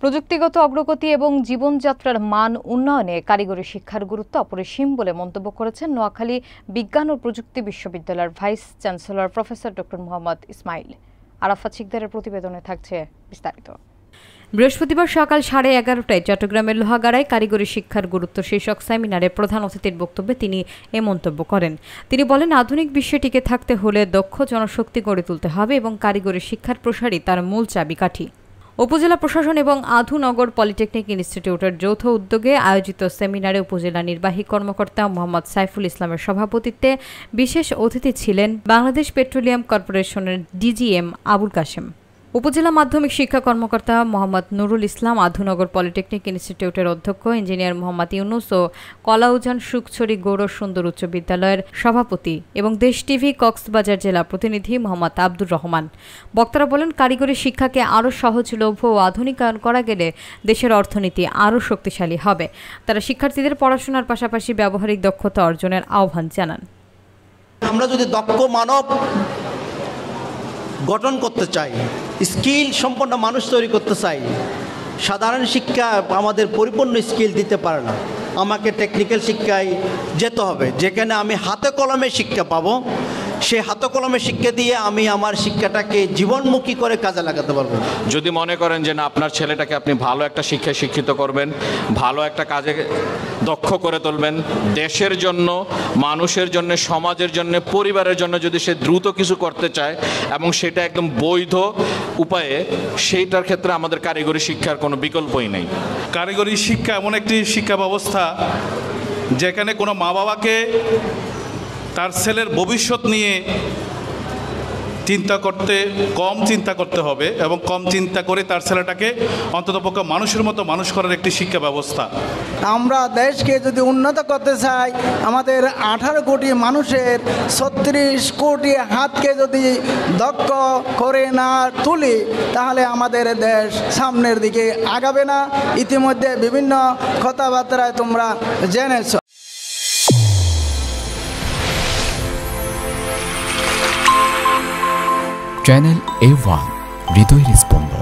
প্রযুক্তিগত অগ্রগতি এবং জীবনযাত্রার মান উন্নয়নে কারিগরি শিক্ষার গুরুত্ব অপরিসীম বলে মন্তব্য করেছেন নোয়াখালী বিজ্ঞান ও প্রযুক্তি বিশ্ববিদ্যালয়ের vice chancellor professor doctor Mohammad Ismail. Arafat শিকদারের প্রতিবেদনে থাকছে বিস্তারিত। বৃহস্পতিবার সকাল 11:30টায় চট্টগ্রামের লোহাগাড়ায় কারিগরি শিক্ষার গুরুত্ব শীর্ষক সেমিনারে প্রধান অতিথির বক্তব্যে তিনি এ মন্তব্য করেন। তিনি বলেন, আধুনিক বিশ্বে টিকে থাকতে হলে দক্ষ জনশক্তি গড়ে তুলতে হবে এবং কারিগরি শিক্ষার প্রসারই তার মূল চাবিকাঠি। উপজেলা প্রশাসন এবং আধুনগর পলিটেকনিক ইনস্টিটিউটের যৌথ উদ্যোগে আয়োজিত সেমিনারে উপজেলা নির্বাহী কর্মকর্তা মোহাম্মদ সাইফুল ইসলামের সভাপতিত্বে বিশেষ অতিথি ছিলেন বাংলাদেশ পেট্রোলিয়াম কর্পোরেশনের ডিজিএম আবুল কাশেম, উপজেলা মাধ্যমিক শিক্ষা কর্মকর্তা মোহাম্মদ নুরুল ইসলাম, আধুনগর পলিটেকনিক ইনস্টিটিউটের অধ্যক্ষ ইঞ্জিনিয়ার মোহাম্মদ ইউনুস ও কলাউজান সুখছড়ি গৌর সুন্দর উচ্চ বিদ্যালয়ের সভাপতি এবং দেশ টিভি কক্সবাজার জেলা প্রতিনিধি মোহাম্মদ আব্দুর রহমান। বক্তারা বলেন, কারিগরি শিক্ষাকে আরও সহজলভ্য ও আধুনিকায়ন করা গেলে দেশের অর্থনীতি আরও শক্তিশালী হবে। তারা শিক্ষার্থীদের পড়াশোনার পাশাপাশি ব্যবহারিক দক্ষতা অর্জনের আহ্বান জানান। আমরা যদি দক্ষ মানব গঠন করতে চাই, স্কিল সম্পন্ন মানুষ তৈরি করতে চাই, সাধারণ শিক্ষা আমাদের পরিপূর্ণ স্কিল দিতে পারে না। আমাকে টেকনিক্যাল শিক্ষায় যেতে হবে, যেখানে আমি হাতে কলমে শিক্ষা পাবো। সেই হাতে কলমে শিক্ষা দিয়ে আমি আমার শিক্ষাটাকে জীবনমুখী করে কাজে লাগাতে পারবো। যদি মনে করেন যে না, আপনার ছেলেটাকে আপনি ভালো একটা শিক্ষায় শিক্ষিত করবেন, ভালো একটা কাজে দক্ষ করে তুলবেন, দেশের জন্য, মানুষের জন্য, সমাজের জন্য, পরিবারের জন্য যদি সে দ্রুত কিছু করতে চায় এবং সেটা একদম বৈধ উপায়ে, সেইটার ক্ষেত্রে আমাদের কারিগরি শিক্ষার কোনো বিকল্পই নেই। কারিগরি শিক্ষা এমন একটি শিক্ষা ব্যবস্থা যেখানে কোনো মা বাবাকে তার ছেলের ভবিষ্যৎ নিয়ে কম চিন্তা করতে হবে এবং কম চিন্তা করে তার ছেলেটাকে অন্ততপক্ষে মানুষের মতো মানুষ করার একটি শিক্ষা ব্যবস্থা। আমরা দেশকে যদি উন্নত করতে চাই, আমাদের 18 কোটি মানুষের 36 কোটি হাতকে যদি দক্ষ করে না তুলি, তাহলে আমাদের দেশ সামনের দিকে আগাবে না। ইতিমধ্যে বিভিন্ন কথাবার্তায় তোমরা জেনেছ। চ্যানেল A1 হৃদয়ের স্পন্দন।